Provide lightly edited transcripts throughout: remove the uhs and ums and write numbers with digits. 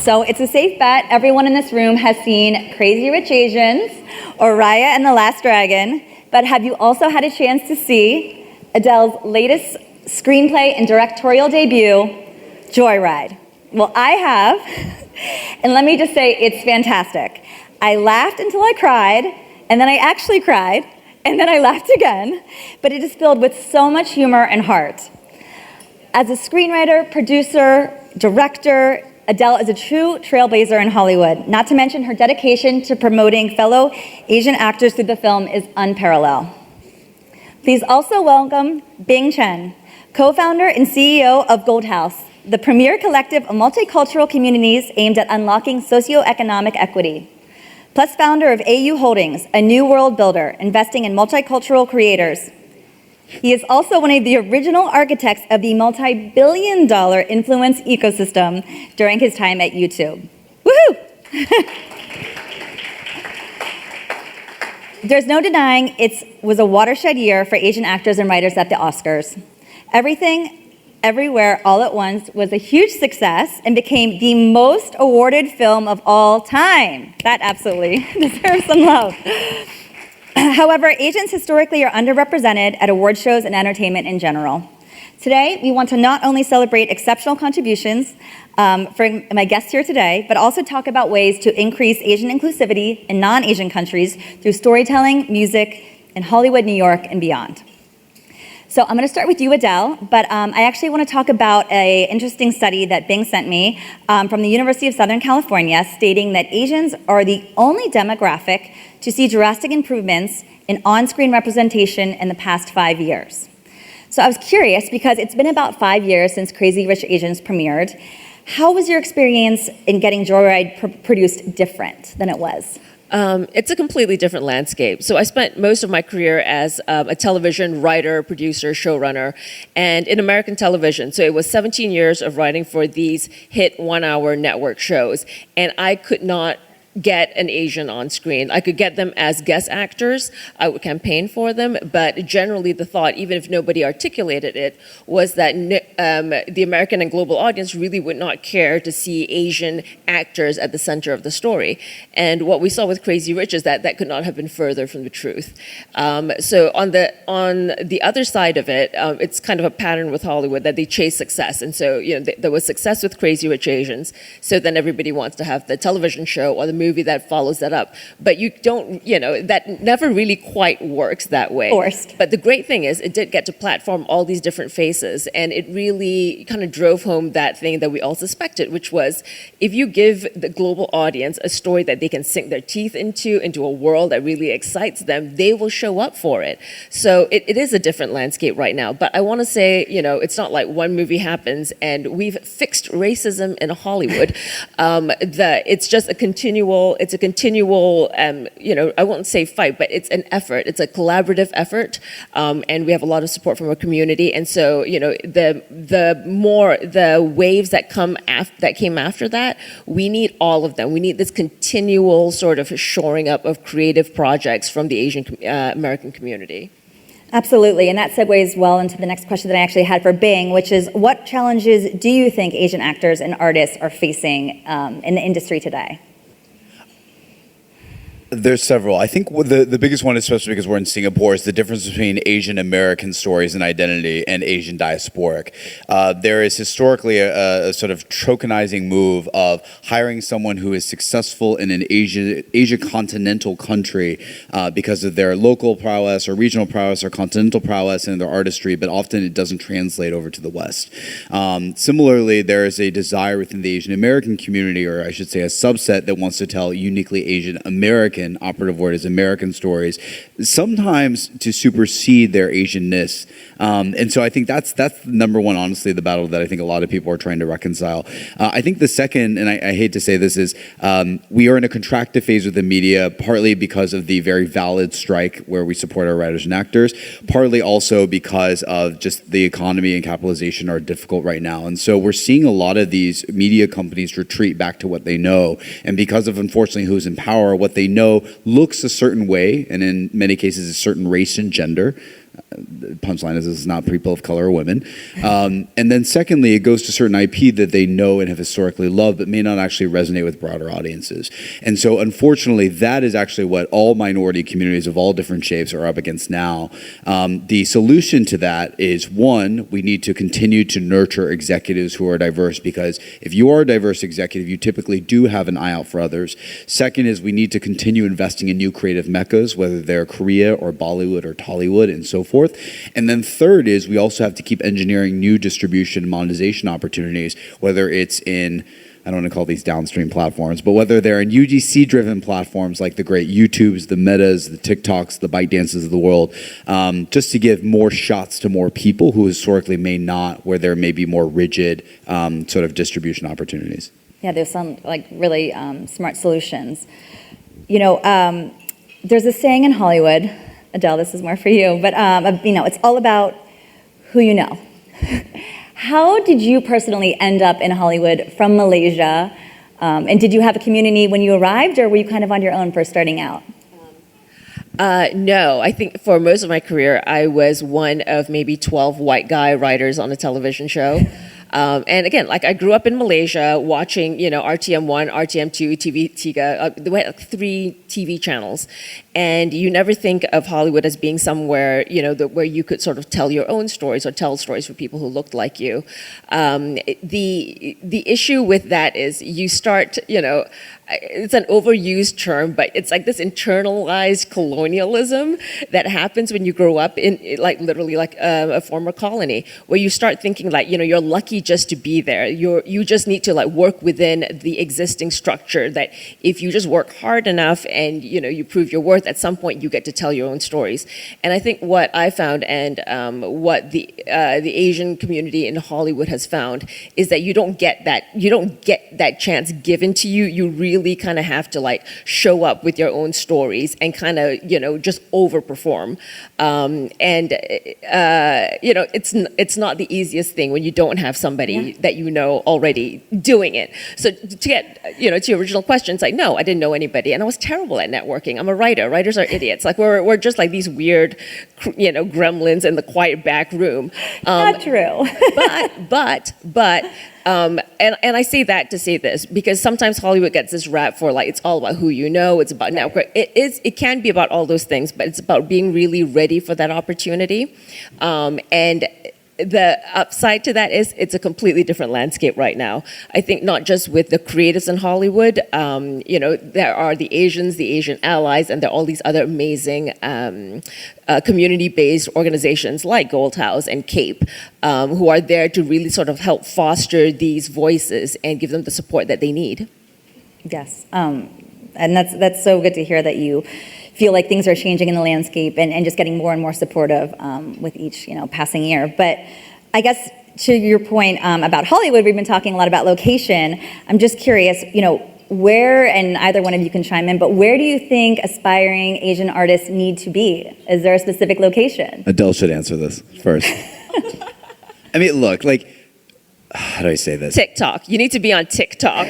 So it's a safe bet everyone in this room has seen Crazy Rich Asians or Raya and the Last Dragon, but have you also had a chance to see Adele's latest screenplay and directorial debut, Joyride? Well, I have, and let me just say it's fantastic. I laughed until I cried, and then I actually cried, and then I laughed again, but it is filled with so much humor and heart. As a screenwriter, producer, director, Adele is a true trailblazer in Hollywood. Not to mention her dedication to promoting fellow Asian actors through the film is unparalleled. Please also welcome Bing Chen, co-founder and CEO of Gold House, the premier collective of multicultural communities aimed at unlocking socioeconomic equity. Plus founder of AU Holdings, a new world builder, investing in multicultural creators. He is also one of the original architects of the multi-billion-dollar influence ecosystem during his time at YouTube. Woohoo! There's no denying it was a watershed year for Asian actors and writers at the Oscars. Everything, Everywhere, All at Once was a huge success and became the most awarded film of all time. That absolutely deserves some love. However, Asians historically are underrepresented at award shows and entertainment in general. Today, we want to not only celebrate exceptional contributions from my guests here today, but also talk about ways to increase Asian inclusivity in non-Asian countries through storytelling, music, in Hollywood, New York, and beyond. So I'm going to start with you, Adele, but I actually want to talk about an interesting study that Bing sent me from the University of Southern California, stating that Asians are the only demographic to see drastic improvements in on-screen representation in the past 5 years. So I was curious, because it's been about 5 years since Crazy Rich Asians premiered. How was your experience in getting Joyride produced different than it was? It's a completely different landscape. So I spent most of my career as a television writer, producer, showrunner, and in American television. So it was 17 years of writing for these hit one-hour network shows, and I could not get an Asian on screen. I could get them as guest actors. I would campaign for them, but generally the thought, even if nobody articulated it, was that the American and global audience really would not care to see Asian actors at the center of the story. And what we saw with Crazy Rich is that that could not have been further from the truth. So on the other side of it, it's kind of a pattern with Hollywood that they chase success. And so, there was success with Crazy Rich Asians. So then everybody wants to have the television show or the movie that follows that up. But you don't, that never really quite works that way. Forced. But the great thing is it did get to platform all these different faces, and it really kind of drove home that thing that we all suspected, which was if you give the global audience a story that they can sink their teeth into a world that really excites them, they will show up for it. So it is a different landscape right now. But I want to say, it's not like one movie happens and we've fixed racism in Hollywood. It's just a continual, I won't say fight, but it's an effort. It's a collaborative effort, and we have a lot of support from our community. And so, the waves that came after that, we need all of them. We need this continual sort of shoring up of creative projects from the Asian American community. Absolutely, and that segues well into the next question that I actually had for Bing, which is, what challenges do you think Asian actors and artists are facing in the industry today? There's several. I think the biggest one, especially because we're in Singapore, is the difference between Asian American stories and identity and Asian diasporic. There is historically a sort of tokenizing move of hiring someone who is successful in an Asia continental country because of their local prowess or regional prowess or continental prowess and their artistry, but often it doesn't translate over to the West. Similarly, there is a desire within the Asian American community, or I should say a subset, that wants to tell uniquely Asian American, operative word is American stories, sometimes to supersede their Asianness. And so I think that's number one, honestly, the battle that I think a lot of people are trying to reconcile. I think the second, and I hate to say this, is we are in a contractive phase with the media, partly because of the very valid strike where we support our writers and actors, partly also because of just the economy and capitalization are difficult right now. And so we're seeing a lot of these media companies retreat back to what they know. And because of, unfortunately, who's in power, what they know looks a certain way, and in many cases a certain race and gender. The punchline is this is not people of color or women. And then secondly, it goes to certain IP that they know and have historically loved, but may not actually resonate with broader audiences. And so unfortunately, that is actually what all minority communities of all different shapes are up against now. The solution to that is, one, we need to continue to nurture executives who are diverse, because if you are a diverse executive, you typically do have an eye out for others. Second is we need to continue investing in new creative meccas, whether they're Korea or Bollywood or Tollywood and so forth. And then third is we also have to keep engineering new distribution and monetization opportunities, whether it's in, I don't want to call these downstream platforms, but whether they're in UGC-driven platforms like the great YouTubes, the Metas, the TikToks, the ByteDances of the world, just to give more shots to more people who historically may not, where there may be more rigid sort of distribution opportunities. Yeah, there's some like really smart solutions. You know, there's a saying in Hollywood, Adele, this is more for you, but you know, it's all about who you know. How did you personally end up in Hollywood from Malaysia? And did you have a community when you arrived, or were you kind of on your own first starting out? No, I think for most of my career, I was one of maybe 12 white guy writers on a television show. And again, like I grew up in Malaysia watching, you know, RTM1, RTM2, TV3, there were like 3 TV channels. And you never think of Hollywood as being somewhere, you know, where you could sort of tell your own stories or tell stories for people who looked like you. The issue with that is you start, you know, it's an overused term, but it's like this internalized colonialism that happens when you grow up in like literally like a former colony, where you start thinking like, you know, you're lucky just to be there. You just need to like work within the existing structure, that if you just work hard enough and, you know, you prove your worth, at some point you get to tell your own stories. And I think what I found and what the Asian community in Hollywood has found is that you don't get that chance given to you. You really kind of have to like show up with your own stories and kind of, you know, just overperform. You know, it's not the easiest thing when you don't have somebody that you know already doing it. So to get, you know, to your original question, it's like, no, I didn't know anybody, and I was terrible at networking. I'm a writer. Writers are idiots. Like we're just like these weird, you know, gremlins in the quiet back room. Not true. And I say that to say this, because sometimes Hollywood gets this rap for like, it's all about who you know, it's about network. It can be about all those things, but it's about being really ready for that opportunity. And the upside to that is it's a completely different landscape right now. I think not just with the creatives in Hollywood, you know, there are the Asians, the Asian allies, and there are all these other amazing community-based organizations like Gold House and CAPE, who are there to really sort of help foster these voices and give them the support that they need. Yes, and that's so good to hear that you feel like things are changing in the landscape and just getting more and more supportive with each, you know, passing year. But I guess to your point about Hollywood, we've been talking a lot about location. I'm just curious, you know, where, and either one of you can chime in, but where do you think aspiring Asian artists need to be? Is there a specific location? Adele should answer this first. I mean, look, like, how do I say this? TikTok. You need to be on TikTok.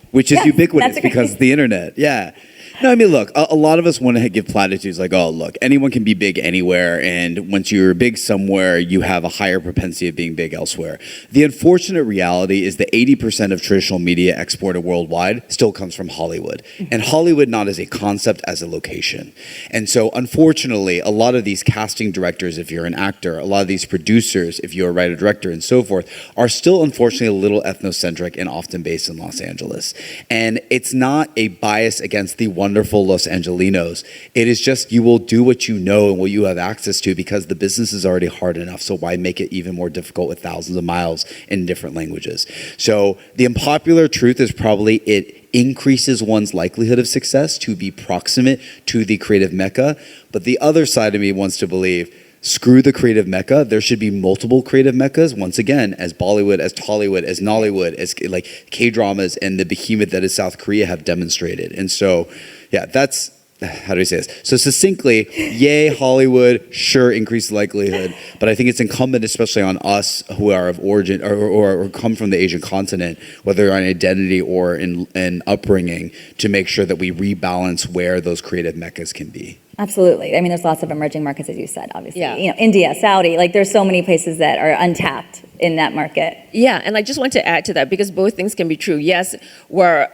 Which is ubiquitous that's because of the internet. Yeah. No, I mean, look, a lot of us want to give platitudes like, oh, look, anyone can be big anywhere, and once you're big somewhere, you have a higher propensity of being big elsewhere. The unfortunate reality is that 80% of traditional media exported worldwide still comes from Hollywood, and Hollywood not as a concept, as a location. And so, unfortunately, a lot of these casting directors, if you're an actor, a lot of these producers, if you're a writer-director, and so forth, are still, unfortunately, a little ethnocentric and often based in Los Angeles. And it's not a bias against the wonderful Los Angelinos. It is just you will do what you know and what you have access to, because the business is already hard enough. So why make it even more difficult with thousands of miles in different languages? So the unpopular truth is probably it increases one's likelihood of success to be proximate to the creative mecca. But the other side of me wants to believe, screw the creative mecca. There should be multiple creative meccas, once again, as Bollywood, as Tollywood, as Nollywood, as like K-dramas and the behemoth that is South Korea have demonstrated. And so, yeah, that's, how do we say this? So succinctly, yay, Hollywood, sure, increase the likelihood. But I think it's incumbent, especially on us who are of origin or come from the Asian continent, whether on identity or in upbringing, to make sure that we rebalance where those creative meccas can be. Absolutely. I mean, there's lots of emerging markets, as you said, obviously. Yeah. You know, India, Saudi, like there's so many places that are untapped in that market. Yeah, and I just want to add to that because both things can be true. Yes, we're,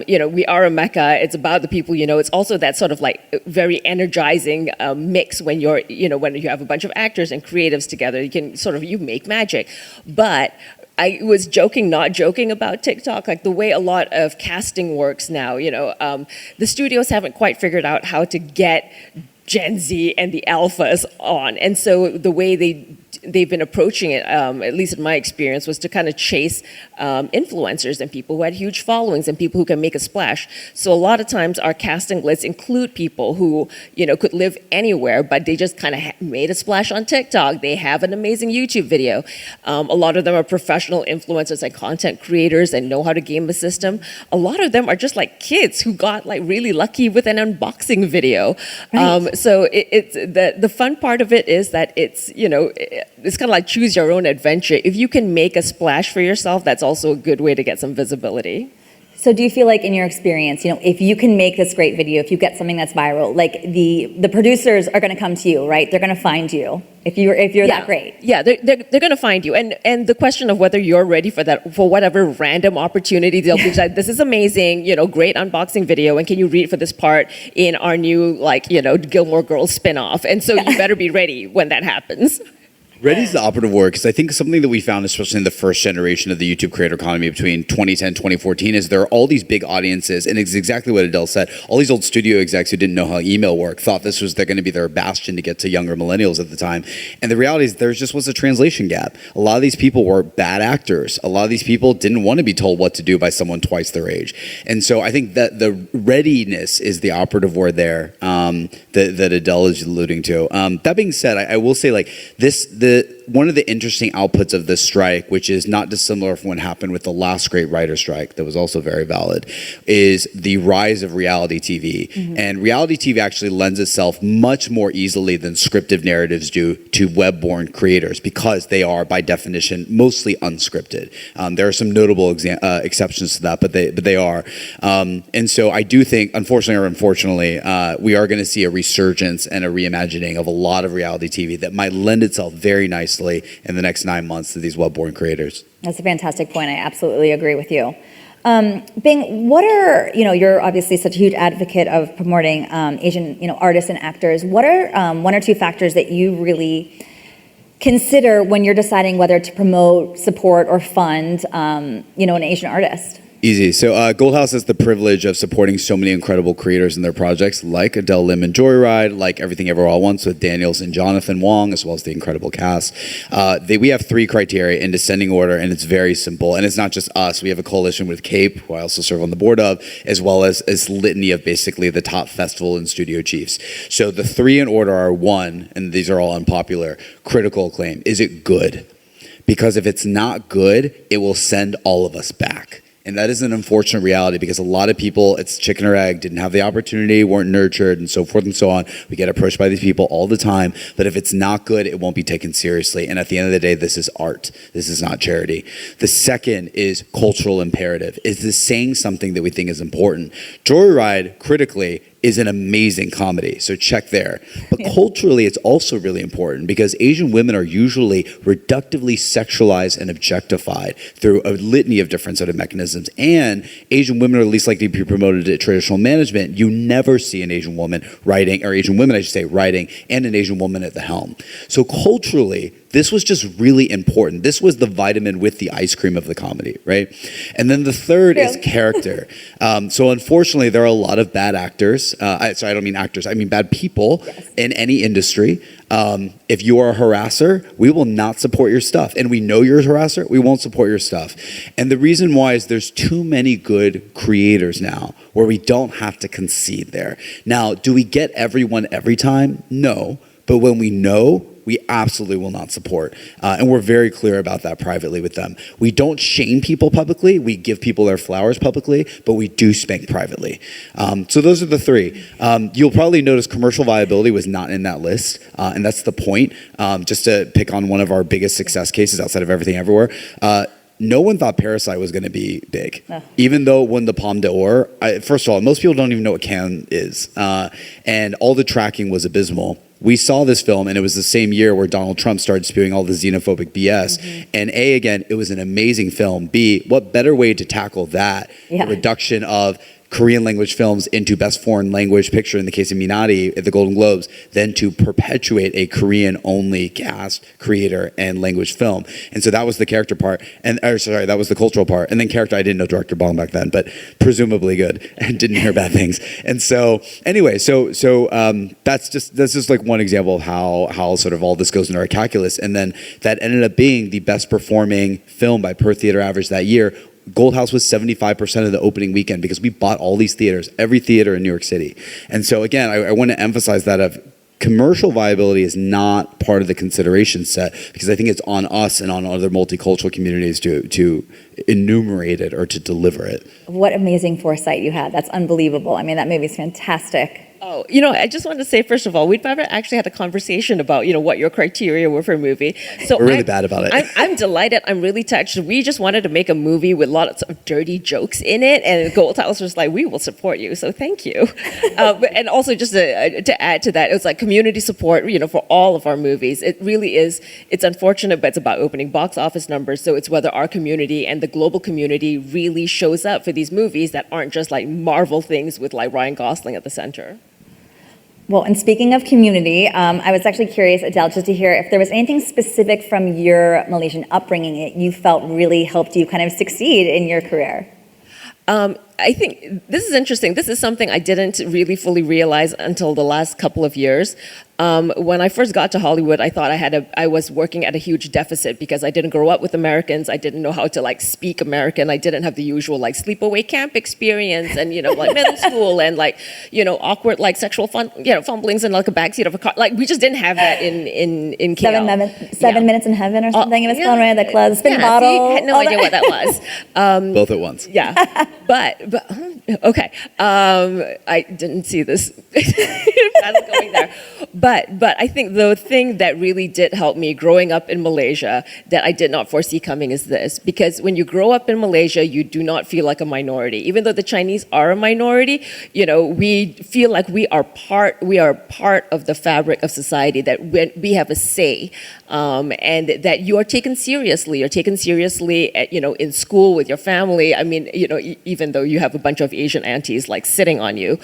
we are a mecca. It's about the people, It's also that sort of like very energizing mix when when you have a bunch of actors and creatives together. You make magic. But I was not joking about TikTok, like the way a lot of casting works now. The studios haven't quite figured out how to get Gen Z and the alphas on, and so the way they've been approaching it, at least in my experience, was to kind of chase influencers and people who had huge followings and people who can make a splash. So a lot of times our casting lists include people who, could live anywhere, but they just kind of made a splash on TikTok. They have an amazing YouTube video. A lot of them are professional influencers and content creators and know how to game the system. A lot of them are just like kids who got like really lucky with an unboxing video. Right. So it's the fun part of it is that it's kind of like choose your own adventure. If you can make a splash for yourself, that's also a good way to get some visibility. So do you feel like in your experience, if you can make this great video, if you get something that's viral, like the producers are going to come to you, right? They're going to find you if you're that great. Yeah, they're going to find you. And the question of whether you're ready for that, for whatever random opportunity, they'll be like, this is amazing, great unboxing video, and can you read for this part in our new, Gilmore Girls spinoff? And so you better be ready when that happens. Ready is the operative word, because I think something that we found, especially in the first generation of the YouTube creator economy between 2010 2014, is there are all these big audiences, and it's exactly what Adele said. All these old studio execs who didn't know how email worked thought this was going to be their bastion to get to younger millennials at the time. And the reality is there just was a translation gap. A lot of these people were bad actors. A lot of these people didn't want to be told what to do by someone twice their age. And so I think that the readiness is the operative word there that Adele is alluding to. That being said, I will say one of the interesting outputs of this strike, which is not dissimilar from what happened with the last great writer strike that was also very valid, is the rise of reality TV. Mm-hmm. And reality TV actually lends itself much more easily than scripted narratives do to web-born creators because they are, by definition, mostly unscripted. There are some notable exceptions to that, but they are. And so I do think, unfortunately or unfortunately, we are going to see a resurgence and a reimagining of a lot of reality TV that might lend itself very nicely in the next 9 months to these web-born creators. That's a fantastic point. I absolutely agree with you. Bing, what are, you're obviously such a huge advocate of promoting Asian, artists and actors. What are one or two factors that you really consider when you're deciding whether to promote, support, or fund, an Asian artist? Easy. So Goldhouse has the privilege of supporting so many incredible creators in their projects, like Adele Lim and Joyride, like Everything Ever All at Once with Daniels and Jonathan Wong, as well as the incredible cast. We have 3 criteria in descending order, and it's very simple. And it's not just us. We have a coalition with CAPE, who I also serve on the board of, as well as litany of basically the top festival and studio chiefs. So the 3 in order are 1, and these are all unpopular, critical acclaim. Is it good? Because if it's not good, it will send all of us back. And that is an unfortunate reality because a lot of people, it's chicken or egg, didn't have the opportunity, weren't nurtured, and so forth and so on. We get approached by these people all the time, but if it's not good, it won't be taken seriously. And at the end of the day, this is art. This is not charity. The second is cultural imperative. Is this saying something that we think is important? Joyride, critically, is an amazing comedy, so check there. But culturally, it's also really important because Asian women are usually reductively sexualized and objectified through a litany of different sort of mechanisms. And Asian women are least likely to be promoted to traditional management. You never see an Asian woman writing, or Asian women, I should say, writing, and an Asian woman at the helm. So culturally, this was just really important. This was the vitamin with the ice cream of the comedy, right? And then the third is character. So unfortunately, there are a lot of bad actors. I don't mean actors. I mean bad people in any industry. If you are a harasser, we will not support your stuff. And we know you're a harasser, we won't support your stuff. And the reason why is there's too many good creators now where we don't have to concede there. Now, do we get everyone every time? No. But when we know, we absolutely will not support. And we're very clear about that privately with them. We don't shame people publicly. We give people their flowers publicly, but we do spank privately. So those are the 3. You'll probably notice commercial viability was not in that list. And that's the point. Just to pick on one of our biggest success cases outside of Everything Everywhere. no one thought Parasite was going to be big, even though it won the Palme d'Or. First of all, most people don't even know what Cannes is, and all the tracking was abysmal. We saw this film, and it was the same year where Donald Trump started spewing all the xenophobic BS. And A, again, it was an amazing film. B, what better way to tackle that? The reduction of Korean language films into best foreign language picture in the case of Minari at the Golden Globes than to perpetuate a Korean only cast, creator, and language film. And so that was the character part, that was the cultural part. And then character, I didn't know director Bong back then, but presumably good and didn't hear bad things. And so anyway, that's just like one example of how sort of all this goes into our calculus. And then that ended up being the best performing film by per theater average that year. Gold House was 75% of the opening weekend because we bought all these theaters, every theater in New York City. And so again, I want to emphasize that of commercial viability is not part of the consideration set because I think it's on us and on other multicultural communities to enumerate it or to deliver it. What amazing foresight you had. That's unbelievable. I mean, that movie is fantastic. Oh, I just wanted to say, first of all, we've never actually had a conversation about, what your criteria were for a movie. So we're really bad about it. I'm delighted. I'm really touched. We just wanted to make a movie with lots of dirty jokes in it, and Gold House was like, we will support you, so thank you. And also just to add to that, it was like community support, for all of our movies. It really is, it's unfortunate, but it's about opening box office numbers, so it's whether our community and the global community really shows up for these movies that aren't just like Marvel things with like Ryan Gosling at the center. Well, and speaking of community, I was actually curious, Adele, just to hear if there was anything specific from your Malaysian upbringing that you felt really helped you kind of succeed in your career. I think this is interesting. This is something I didn't really fully realize until the last couple of years. When I first got to Hollywood, I thought I was working at a huge deficit because I didn't grow up with Americans. I didn't know how to speak American. I didn't have the usual sleepaway camp experience and middle school and awkward sexual fumblings in a backseat of a car. We just didn't have that in KL. Seven Minutes in Heaven or something. It was called, right? The club, spin bottle. See, had no idea what that was. Both at once. Yeah, but okay. I didn't see this path going there. But I think the thing that really did help me growing up in Malaysia that I did not foresee coming is this. Because when you grow up in Malaysia, you do not feel like a minority. Even though the Chinese are a minority, we feel like we are part of the fabric of society, that we have a say. And that you are taken seriously. You're taken seriously at, in school with your family. I mean, even though you have a bunch of Asian aunties sitting on you,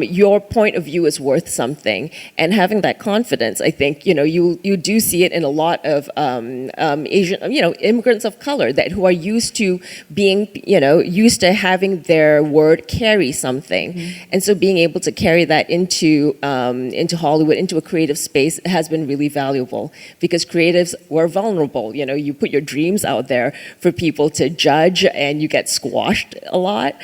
your point of view is worth something. And having that confidence, I think, you do see it in a lot of Asian, immigrants of color who are used to being, used to having their word carry something. Mm-hmm. And so being able to carry that into Hollywood, into a creative space has been really valuable because creatives were vulnerable. You put your dreams out there for people to judge and you get squashed a lot.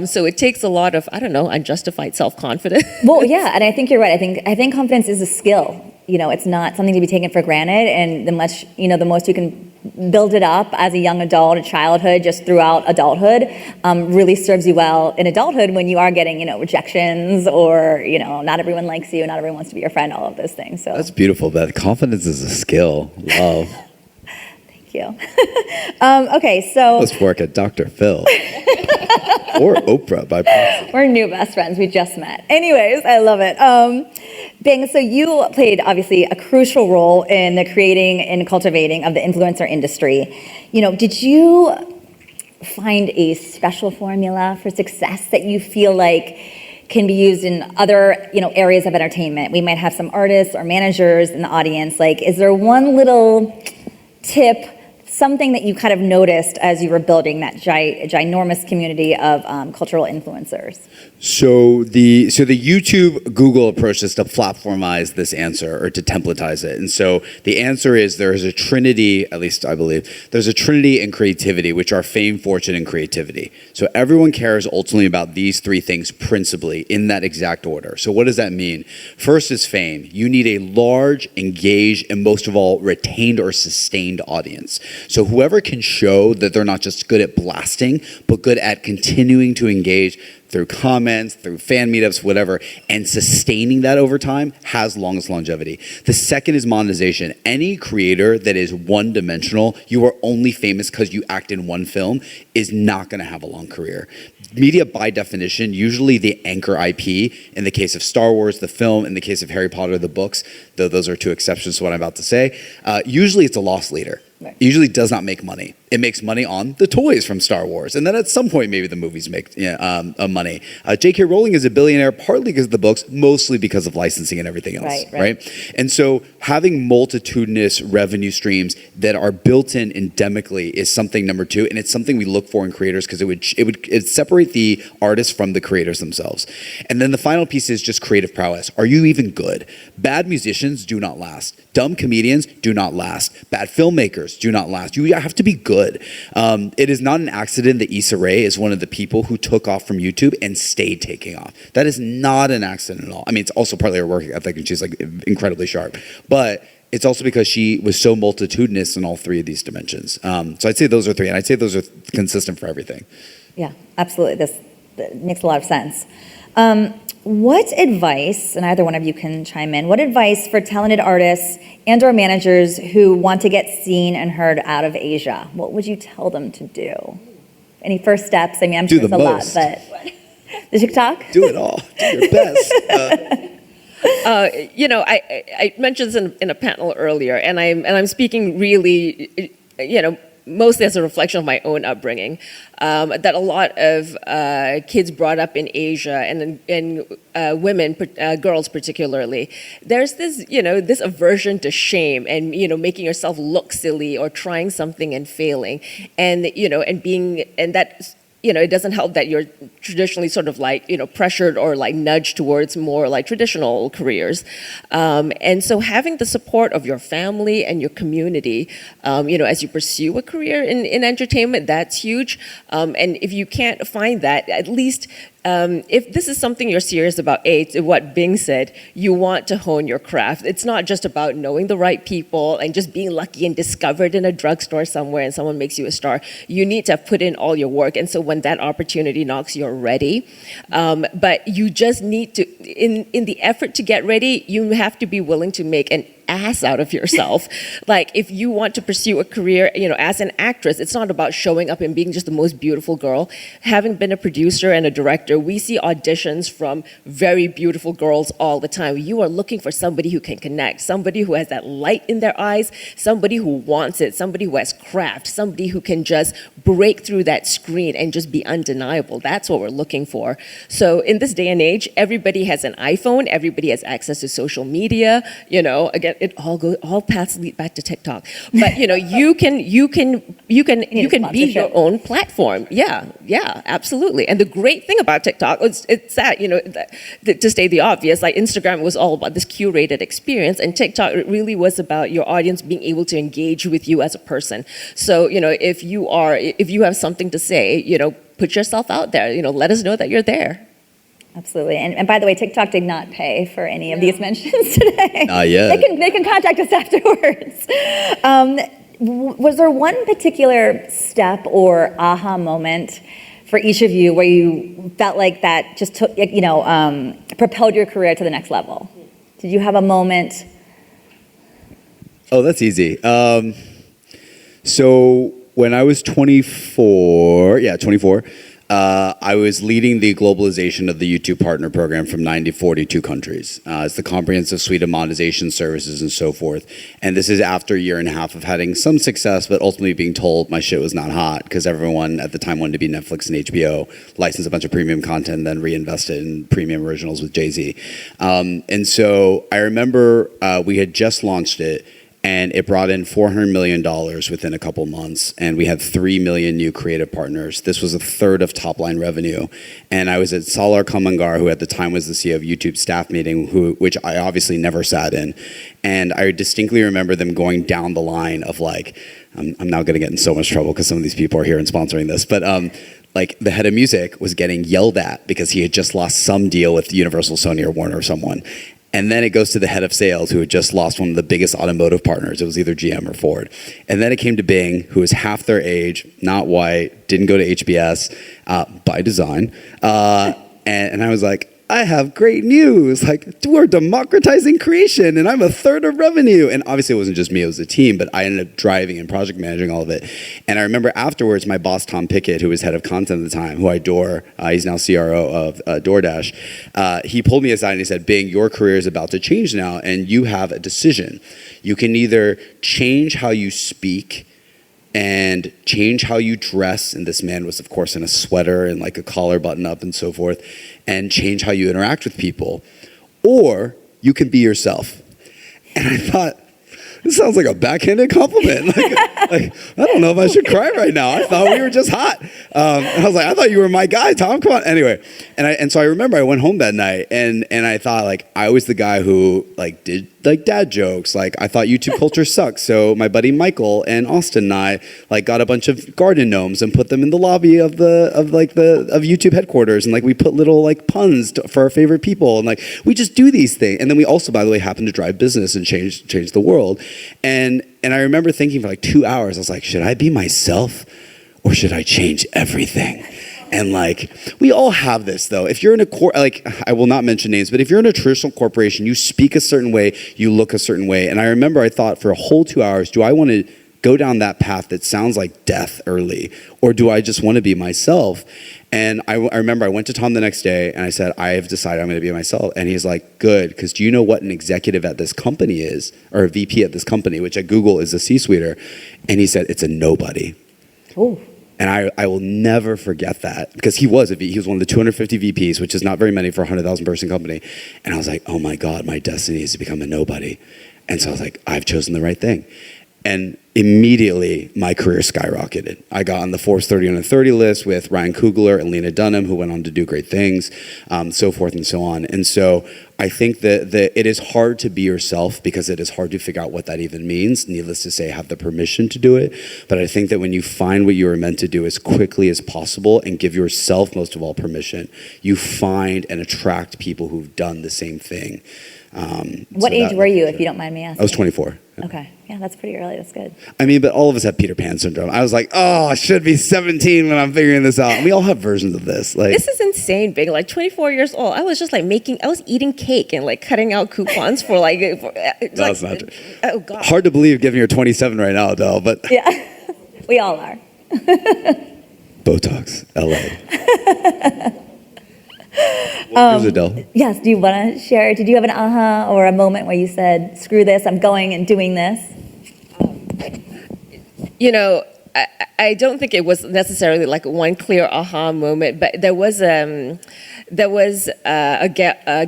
So it takes a lot of, unjustified self-confidence. Well, yeah, and I think you're right. I think confidence is a skill. It's not something to be taken for granted, and the most you can build it up as a young adult, a childhood, just throughout adulthood, really serves you well in adulthood when you are getting, rejections or, not everyone likes you, not everyone wants to be your friend, all of those things. So that's beautiful, Beth. Confidence is a skill. Love. Thank you. Okay, so let's work at Dr. Phil. Or Oprah by proxy. We're new best friends. We just met. Anyways, I love it. Bing, so you played obviously a crucial role in the creating and cultivating of the influencer industry. Did you find a special formula for success that you feel like can be used in other, areas of entertainment? We might have some artists or managers in the audience. Is there one little tip, something that you kind of noticed as you were building that ginormous community of cultural influencers? So the YouTube Google approach is to platformize this answer or to templatize it. And so the answer is there is a trinity, at least I believe, there's a trinity in creativity, which are fame, fortune, and creativity. So everyone cares ultimately about these three things principally in that exact order. So what does that mean? First is fame. You need a large, engaged, and most of all, retained or sustained audience. So whoever can show that they're not just good at blasting, but good at continuing to engage, through comments, through fan meetups, whatever, and sustaining that over time has longest longevity. The second is monetization. Any creator that is one-dimensional, you are only famous because you act in one film, is not going to have a long career. Media, by definition, usually the anchor IP, in the case of Star Wars, the film, in the case of Harry Potter, the books, though those are two exceptions to what I'm about to say, usually it's a loss leader. Right. It usually does not make money. It makes money on the toys from Star Wars. And then at some point, maybe the movies make money. J.K. Rowling is a billionaire partly because of the books, mostly because of licensing and everything else, right? And so having multitudinous revenue streams that are built in endemically is something number two. And it's something we look for in creators because it would separate the artists from the creators themselves. And then the final piece is just creative prowess. Are you even good? Bad musicians do not last. Dumb comedians do not last. Bad filmmakers do not last. You have to be good. It is not an accident that Issa Rae is one of the people who took off from YouTube and stayed taking off. That is not an accident at all. I mean, it's also partly her work ethic, and she's like incredibly sharp. But it's also because she was so multitudinous in all three of these dimensions. So I'd say those are three, and I'd say those are consistent for everything. Yeah, absolutely. This makes a lot of sense. What advice, and either one of you can chime in, what advice for talented artists and or managers who want to get seen and heard out of Asia? What would you tell them to do? Any first steps? I mean, I'm sure it's a lot, but the TikTok? Do it all. Do your best. I mentioned this in a panel earlier, and I'm speaking really, mostly as a reflection of my own upbringing, that a lot of kids brought up in Asia and women, girls particularly, there's this, this aversion to shame and, making yourself look silly or trying something and failing, and, and that, it doesn't help that you're traditionally sort of like, pressured or like nudged towards more like traditional careers. And so having the support of your family and your community, as you pursue a career in entertainment, that's huge. And if you can't find that, at least if this is something you're serious about, what Bing said, you want to hone your craft. It's not just about knowing the right people and just being lucky and discovered in a drugstore somewhere and someone makes you a star. You need to put in all your work. And so when that opportunity knocks, you're ready. But you just need to, in the effort to get ready, you have to be willing to make an ass out of yourself. Like if you want to pursue a career, as an actress, it's not about showing up and being just the most beautiful girl. Having been a producer and a director, we see auditions from very beautiful girls all the time. You are looking for somebody who can connect, somebody who has that light in their eyes, somebody who wants it, somebody who has craft, somebody who can just break through that screen and just be undeniable. That's what we're looking for. So in this day and age, everybody has an iPhone, everybody has access to social media, again, all paths lead back to TikTok. But you can be your own platform. Yeah, absolutely. And the great thing about TikTok, it's that, to state the obvious, like Instagram was all about this curated experience, and TikTok it really was about your audience being able to engage with you as a person. So, if you have something to say, put yourself out there, let us know that you're there. Absolutely. And by the way, TikTok did not pay for any of these mentions today. Not yet. They can contact us afterwards. Was there one particular step or aha moment for each of you where you felt like that just took, propelled your career to the next level? Did you have a moment? Oh, that's easy. So when I was 24, I was leading the globalization of the YouTube Partner Program from 42 countries. It's the comprehensive suite of monetization services and so forth. And this is after a year and a half of having some success, but ultimately being told my shit was not hot because everyone at the time wanted to be Netflix and HBO, license a bunch of premium content, and then reinvest it in premium originals with Jay-Z. And so I remember we had just launched it, and it brought in $400 million within a couple months. And we had 3 million new creative partners. This was a third of top line revenue. And I was at Salar Kamangar, who at the time was the CEO of YouTube staff meeting, which I obviously never sat in. And I distinctly remember them going down the line of like, I'm now gonna get in so much trouble because some of these people are here and sponsoring this, but like the head of music was getting yelled at because he had just lost some deal with Universal, Sony, or Warner or someone. And then it goes to the head of sales, who had just lost one of the biggest automotive partners. It was either GM or Ford. And then it came to Bing, who was half their age, not white, didn't go to HBS by design. And I was like, I have great news. Like, we're democratizing creation, and I'm a third of revenue. And obviously, it wasn't just me; it was a team. But I ended up driving and project managing all of it. And I remember afterwards, my boss Tom Pickett, who was head of content at the time, who I adore, he's now CRO of DoorDash. He pulled me aside and he said, "Bing, your career is about to change now, and you have a decision. You can either change how you speak." And change how you dress, and this man was, of course, in a sweater and like a collar button up and so forth, and change how you interact with people, or you can be yourself. And I thought, this sounds like a backhanded compliment. Like, I don't know if I should cry right now. I thought we were just hot. I was like, I thought you were my guy, Tom. Come on. Anyway, and so I remember I went home that night, and I thought, like, I was the guy who like did like dad jokes. Like, I thought YouTube culture sucks. So my buddy Michael and Austin and I like got a bunch of garden gnomes and put them in the lobby of YouTube headquarters, and like we put little like puns for our favorite people, and like we just do these things. And then we also, by the way, happen to drive business and change the world. And I remember thinking for like 2 hours, I was like, should I be myself or should I change everything? And like, we all have this though. If you're in like, I will not mention names, but if you're in a traditional corporation, you speak a certain way, you look a certain way. And I remember I thought for a whole 2 hours, do I want to go down that path that sounds like death early? Or do I just want to be myself? And I remember I went to Tom the next day and I said, I have decided I'm going to be myself. And he's like, good, because do you know what an executive at this company is? Or a VP at this company, which at Google is a C-suiter. And he said, it's a nobody. Oh. And I will never forget that, because he was he was one of the 250 VPs, which is not very many for a 100,000 person company. And I was like, oh my God, my destiny is to become a nobody. And so I was like, I've chosen the right thing. And immediately my career skyrocketed. I got on the Forbes 30 under 30 list with Ryan Coogler and Lena Dunham, who went on to do great things, so forth and so on. And so I think that it is hard to be yourself, because it is hard to figure out what that even means. Needless to say, have the permission to do it. But I think that when you find what you were meant to do as quickly as possible and give yourself most of all permission, you find and attract people who've done the same thing. What age were you, if you don't mind me asking? I was 24. Okay. Yeah, that's pretty early. That's good. I mean, but all of us have Peter Pan syndrome. I was like, oh, I should be 17 when I'm figuring this out. And we all have versions of this. Like, this is insane, Big. Like 24 years old, I was just like I was eating cake and like cutting out coupons for like. That's not true. Oh God. Hard to believe, given you're 27 right now, Adele. But Yeah, we all are. Botox, LA. Here's Adele. Yes. Do you want to share? Did you have an aha or a moment where you said, "Screw this! I'm going and doing this"? You know, I don't think it was necessarily like one clear aha moment, but there was a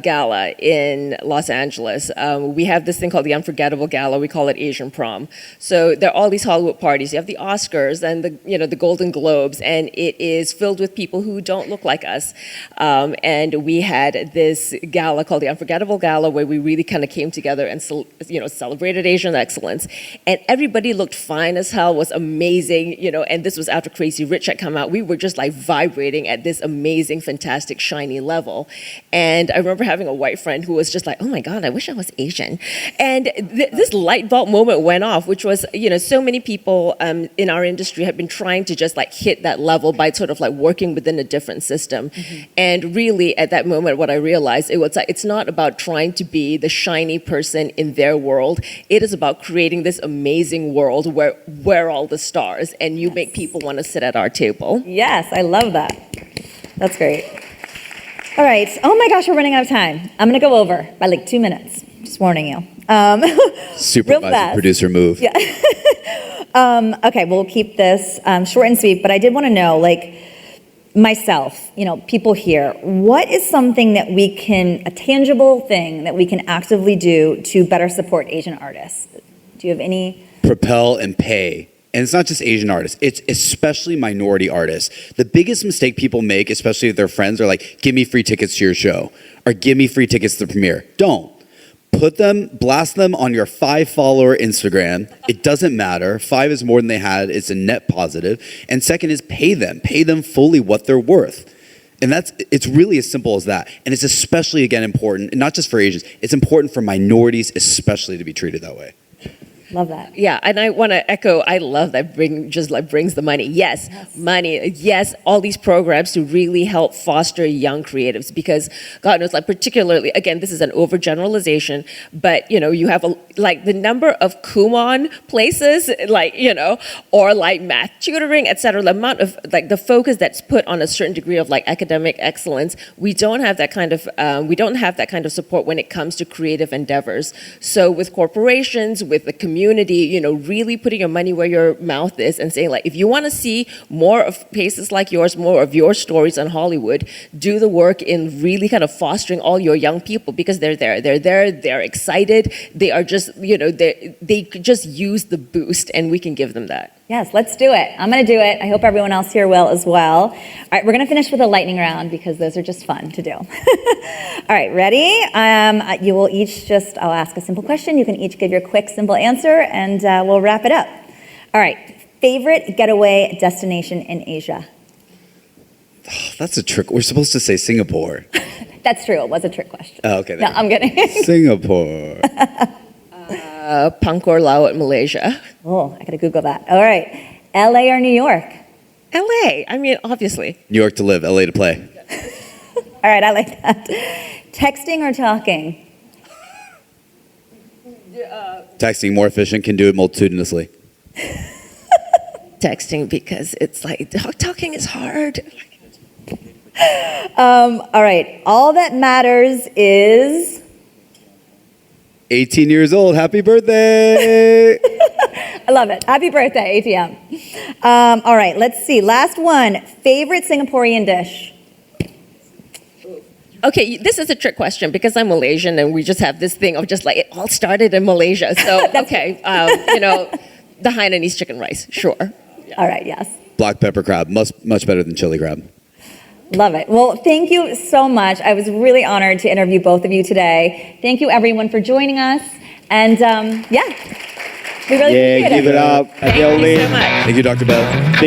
gala in Los Angeles. We have this thing called the Unforgettable Gala. We call it Asian Prom. So there are all these Hollywood parties. You have the Oscars and the Golden Globes, and it is filled with people who don't look like us. And we had this gala called the Unforgettable Gala, where we really kind of came together and celebrated Asian excellence. And everybody looked fine as hell, was amazing, and this was after Crazy Rich had come out. We were just like vibrating at this amazing, fantastic, shiny level. And I remember having a white friend who was just like, oh my God, I wish I was Asian. And this light bulb moment went off, which was, so many people in our industry have been trying to just like hit that level by sort of like working within a different system. Mm-hmm. And really at that moment, what I realized, it was like, it's not about trying to be the shiny person in their world. It is about creating this amazing world where we're all the stars and you make people want to sit at our table. Yes, I love that. That's great. All right. Oh my gosh, we're running out of time. I'm going to go over by like 2 minutes. Just warning you. Supervising producer move. Yeah. Okay, we'll keep this short and sweet, but I did want to know, like, myself, people here, what is something that a tangible thing that we can actively do to better support Asian artists? Do you have any? Propel and pay. And it's not just Asian artists, it's especially minority artists. The biggest mistake people make, especially if their friends, are like, give me free tickets to your show, or give me free tickets to the premiere. Don't. Blast them on your 5-follower Instagram. It doesn't matter. 5 is more than they had. It's a net positive. And second is pay them. Pay them fully what they're worth. And it's really as simple as that. And it's especially, again, important, and not just for Asians, it's important for minorities especially to be treated that way. Love that. Yeah, and I want to echo, I love that brings the money. Yes, money. Yes, all these programs to really help foster young creatives because God knows, like particularly, again, this is an overgeneralization, but you have the number of Kumon places, or like math tutoring, etc. The amount of the focus that's put on a certain degree of academic excellence, we don't have that kind of support when it comes to creative endeavors. So with corporations, with the community, really putting your money where your mouth is and saying if you want to see more of places like yours, more of your stories on Hollywood, do the work in really kind of fostering all your young people because they're there, they're excited, they are just, they could just use the boost and we can give them that. Yes, let's do it. I'm going to do it. I hope everyone else here will as well. All right, we're going to finish with a lightning round because those are just fun to do. All right, ready? You will each I'll ask a simple question. You can each give your quick, simple answer, and we'll wrap it up. All right, favorite getaway destination in Asia? Oh, that's a trick. We're supposed to say Singapore. That's true. It was a trick question. Oh, okay. No, I'm kidding. Singapore. Pangkor Lao at Malaysia. Oh, I got to Google that. All right, LA or New York? LA, I mean, obviously. New York to live, LA to play. All right, I like that. Texting or talking? Texting, more efficient, can do it multitudinously. Texting because it's talking is hard. All right, all that matters is... 18 years old, happy birthday! I love it. Happy birthday, ATM. All right, let's see. Last one. Favorite Singaporean dish? Okay, this is a trick question because I'm Malaysian and we just have this thing of just it all started in Malaysia. So, okay, the Hainanese chicken rice, sure. Yeah. All right, yes. Black pepper crab, much better than chili crab. Love it. Well, thank you so much. I was really honored to interview both of you today. Thank you, everyone, for joining us. And we really appreciate it. Give it up. Adele Lim. Thank you so much. Thank you, Dr. Beth.